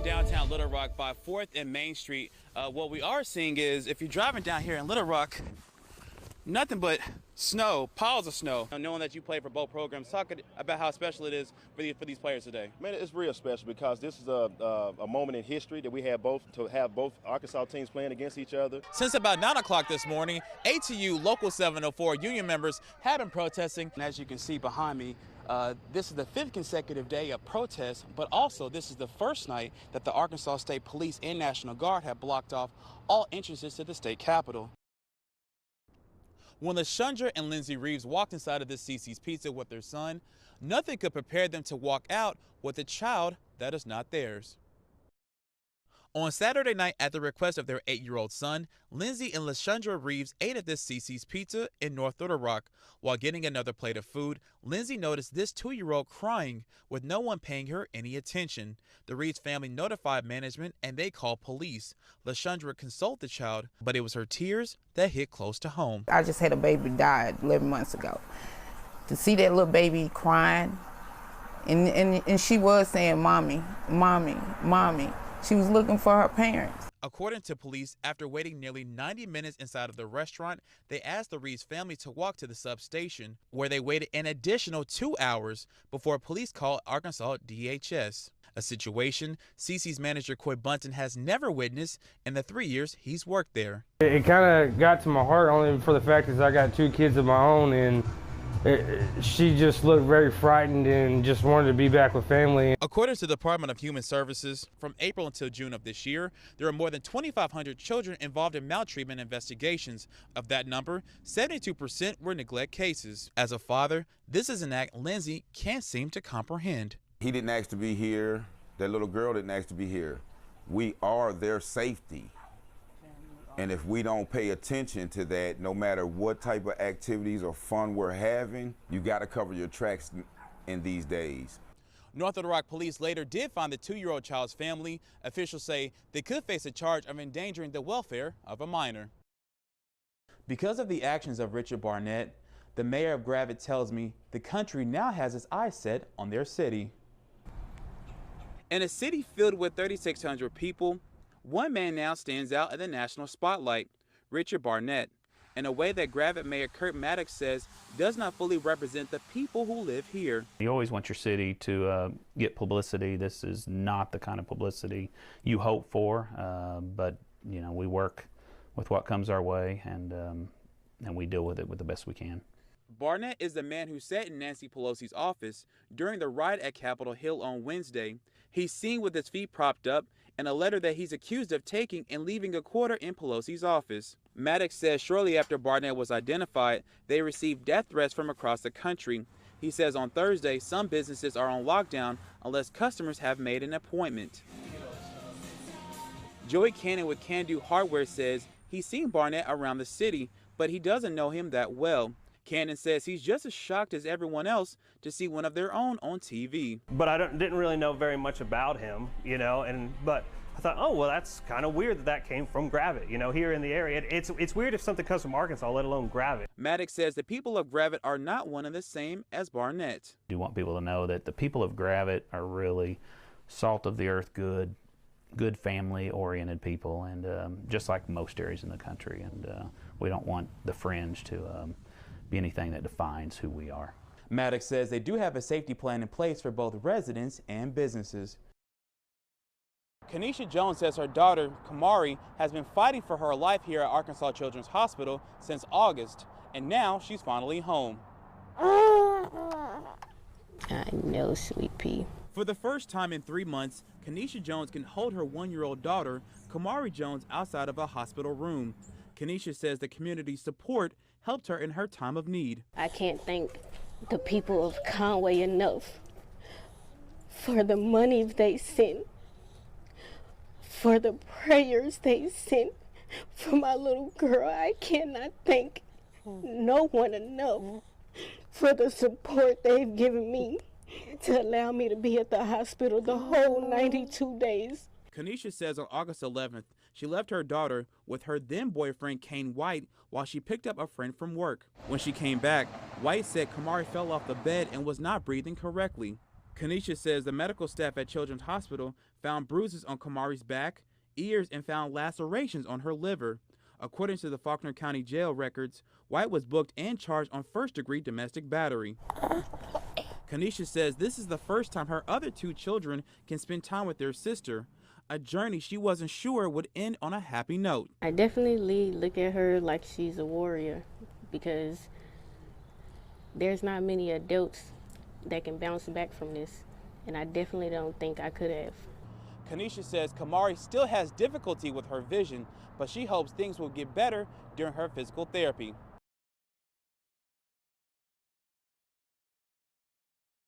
downtown Little Rock by 4th and Main Street. What we are seeing is, if you're driving down here in Little Rock, nothing but snow, piles of snow. Knowing that you play for both programs, talk about how special it is for these players today. Man, it's real special because this is a moment in history that we have both Arkansas teams playing against each other. Since about 9 o'clock this morning, ATU Local 704 union members have been protesting. And as you can see behind me, this is the 5th consecutive day of protests, but also this is the first night that the Arkansas State Police and National Guard have blocked off all entrances to the state capitol. When LaShundra and Lindsay Reeves walked inside of this CC's Pizza with their son, nothing could prepare them to walk out with a child that is not theirs. On Saturday night, at the request of their 8-year-old son, Lindsay and LaShundra Reeves ate at this CC's Pizza in North Little Rock. While getting another plate of food, Lindsay noticed this 2-year-old crying with no one paying her any attention. The Reeves family notified management and they called police. LaShundra consoled the child, but it was her tears that hit close to home. I just had a baby died 11 months ago. To see that little baby crying, and she was saying, "Mommy, mommy, mommy." She was looking for her parents. According to police, after waiting nearly 90 minutes inside of the restaurant, they asked the Reeves family to walk to the substation, where they waited an additional 2 hours before police called Arkansas DHS. A situation CC's manager Coy Bunton has never witnessed in the 3 years he's worked there. It kind of got to my heart only for the fact that I got 2 kids of my own, and she just looked very frightened and just wanted to be back with family. According to the Department of Human Services, from April until June of this year, there are more than 2,500 children involved in maltreatment investigations. Of that number, 72% were neglect cases. As a father, this is an act Lindsay can't seem to comprehend. He didn't ask to be here. That little girl didn't ask to be here. We are their safety. And if we don't pay attention to that, no matter what type of activities or fun we're having, you got to cover your tracks in these days. North Little Rock police later did find the 2-year-old child's family. Officials say they could face a charge of endangering the welfare of a minor. Because of the actions of Richard Barnett, the mayor of Gravette tells me the country now has its eyes set on their city. In a city filled with 3,600 people, one man now stands out in the national spotlight, Richard Barnett, in a way that Gravette Mayor Kurt Maddox says does not fully represent the people who live here. You always want your city to get publicity. This is not the kind of publicity you hope for, but you know, we work with what comes our way, and we deal with it with the best we can. Barnett is the man who sat in Nancy Pelosi's office during the riot at Capitol Hill on Wednesday. He's seen with his feet propped up and a letter that he's accused of taking and leaving a quarter in Pelosi's office. Maddox says shortly after Barnett was identified, they received death threats from across the country. He says on Thursday, some businesses are on lockdown unless customers have made an appointment. Joey Cannon with Can Do Hardware says he's seen Barnett around the city, but he doesn't know him that well. Cannon says he's just as shocked as everyone else to see one of their own on TV. But I didn't really know very much about him, you know, but I thought, oh, well, that's kind of weird that came from Gravette, you know, here in the area. It's weird if something comes from Arkansas, let alone Gravette. Maddox says the people of Gravette are not one and the same as Barnett. I do want people to know that the people of Gravette are really salt of the earth, good family-oriented people, and just like most areas in the country. And we don't want the fringe to be anything that defines who we are. Maddox says they do have a safety plan in place for both residents and businesses. Kenesha Jones says her daughter, Kamari, has been fighting for her life here at Arkansas Children's Hospital since August, and now she's finally home. I know, sweet pea. For the first time in 3 months, Kenesha Jones can hold her 1-year-old daughter, Kamari Jones, outside of a hospital room. Kenesha says the community's support helped her in her time of need. I can't thank the people of Conway enough for the money they sent, for the prayers they sent for my little girl. I cannot thank no one enough for the support they've given me to allow me to be at the hospital the whole 92 days. Kenesha says on August 11th, she left her daughter with her then-boyfriend Kane White while she picked up a friend from work. When she came back, White said Kamari fell off the bed and was not breathing correctly. Kanisha says the medical staff at Children's Hospital found bruises on Kamari's back, ears, and found lacerations on her liver. According to the Faulkner County Jail records, White was booked and charged on first-degree domestic battery. Kanisha says this is the first time her other 2 children can spend time with their sister, a journey she wasn't sure would end on a happy note. I definitely look at her like she's a warrior, because there's not many adults that can bounce back from this, and I definitely don't think I could have. Kanisha says Kamari still has difficulty with her vision, but she hopes things will get better during her physical therapy.